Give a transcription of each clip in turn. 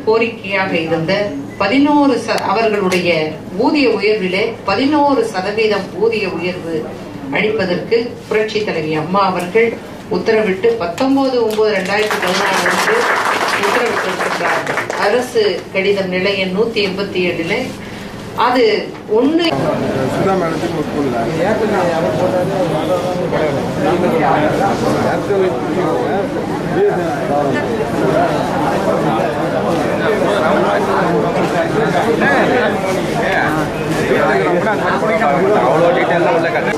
கோரிக்கையாக இருந்த 11 அவர்களுடைய ஊதிய உயர்விலே 11% ஊதிய உயர்வு அளிப்பதற்கு புரட்சி தலைவி அம்மா அவர்கள் உத்தரவிட்டு 19/9/2016 உத்தரவிட்டிருக்கிறார்கள். அரசு கடிதம் நிலை எண் 187 அது 1 அவ்வளோ டீட்டெயிலாக உள்ள கதை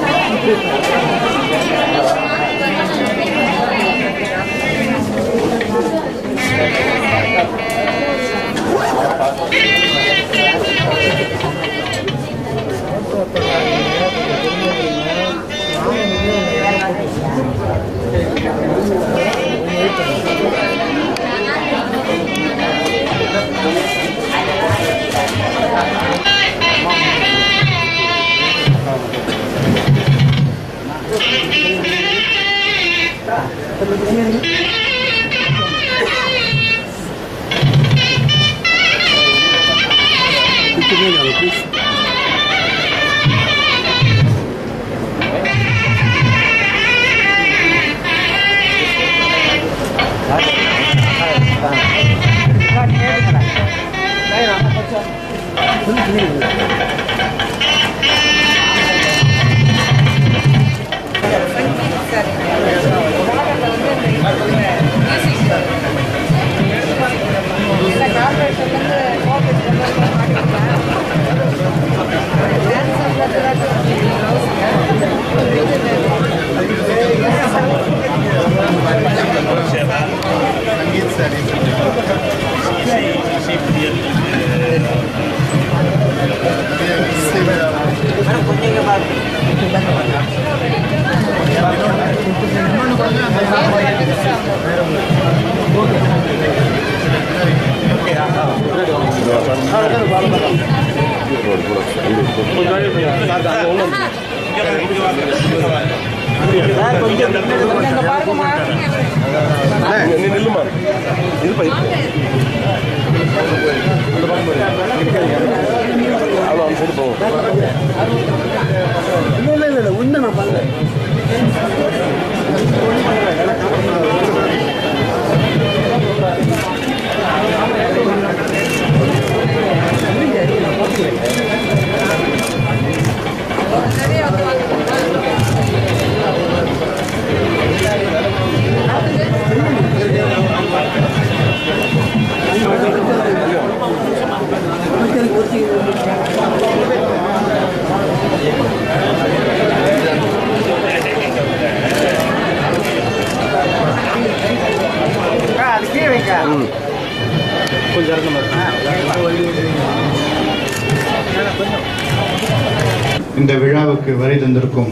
இந்த விழாவுக்கு வருகை தந்திருக்கும்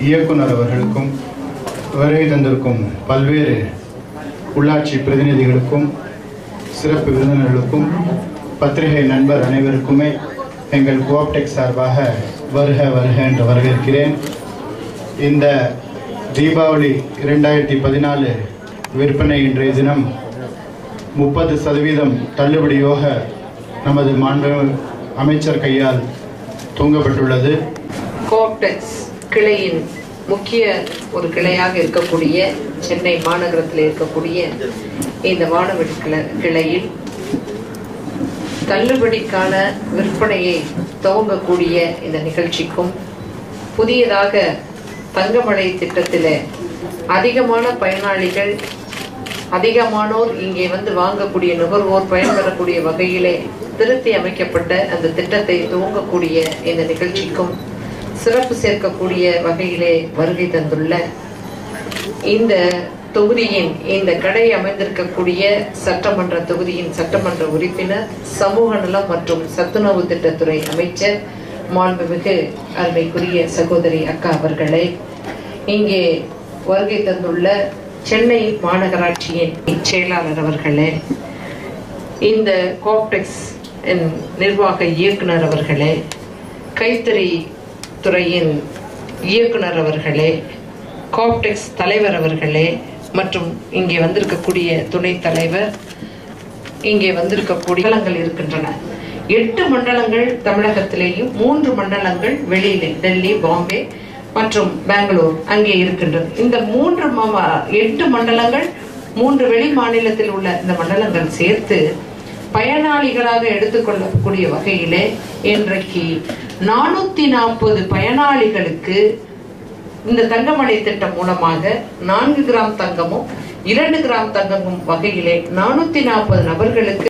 இயக்குனர் அவர்களுக்கும் வருகை தந்திருக்கும் பல்வேறு உள்ளாட்சி பிரதிநிதிகளுக்கும் சிறப்பு விருந்தினர்களுக்கும் பத்திரிகை நண்பர் அனைவருக்குமே எங்கள் கோஆப்டெக் சார்பாக வருக வருக என்று வரவேற்கிறேன். இந்த தீபாவளி 2014 விற்பனை இன்றைய தினம் 30% தள்ளுபடியாக நமது மாண்பு அமைச்சர் கையால் தூங்கப்பட்டுள்ளது. கோஆப்டெக்ஸ் கிளையின் முக்கிய ஒரு கிளையாக இருக்கக்கூடிய சென்னை மாநகரத்தில் இருக்கக்கூடிய இந்த வானவெளி கிளையில் தள்ளுபடிக்கான விற்பனையை துவங்கக்கூடிய இந்த நிகழ்ச்சிக்கும் புதியதாக தங்கமழை திட்டத்தில் அதிகமான பயனாளிகள் அதிகமானோர் இங்கே வந்து வாங்கக்கூடிய நுகர்வோர் பயன்பெறக்கூடிய வகையிலே திருத்தி அமைக்கப்பட்ட அந்த திட்டத்தை துவங்கக்கூடிய இந்த நிகழ்ச்சிக்கும் சிறப்பு சேர்க்கக்கூடிய வகையிலே வருகை தந்துள்ள இந்த தொகுதியின் இந்த கடை அமைந்திருக்கக்கூடிய சட்டமன்ற தொகுதியின் சட்டமன்ற உறுப்பினர், சமூக நலம் மற்றும் சத்துணவு திட்டத்துறை அமைச்சர், மாண்புமிகு அருமைக்குரிய சகோதரி அக்கா அவர்களே, இங்கே வருகை தந்துள்ள சென்னை மாநகராட்சியின் செயலாளர் அவர்களே, இந்த கோஆப்டெக்ஸ் நிர்வாக இயக்குனர் அவர்களே, கைத்தறி துறையின் இயக்குனர் அவர்களே, கோஆப்டெக்ஸ் தலைவர் அவர்களே மற்றும் இங்கே வந்திருக்கக்கூடிய துணைத் தலைவர், இங்கே வந்திருக்கக்கூடிய மண்டலங்கள் இருக்கின்றன. 8 மண்டலங்கள் தமிழகத்திலேயும் 3 மண்டலங்கள் வெளியிலே, டெல்லி, பாம்பே மற்றும் பெங்களூர் அங்கே இருக்கின்றது. இந்த 8 மண்டலங்கள் 3 வெளி மாநிலத்தில் உள்ள இந்த மண்டலங்கள் சேர்த்து பயனாளிகளாக எடுத்துக்கொள்ளக்கூடிய வகையிலே இன்றைக்கு 440 பயனாளிகளுக்கு இந்த தங்கமழை திட்டம் மூலமாக 4 கிராம் தங்கமும் 2 கிராம் தங்கமும் வகையிலே 440 நபர்களுக்கு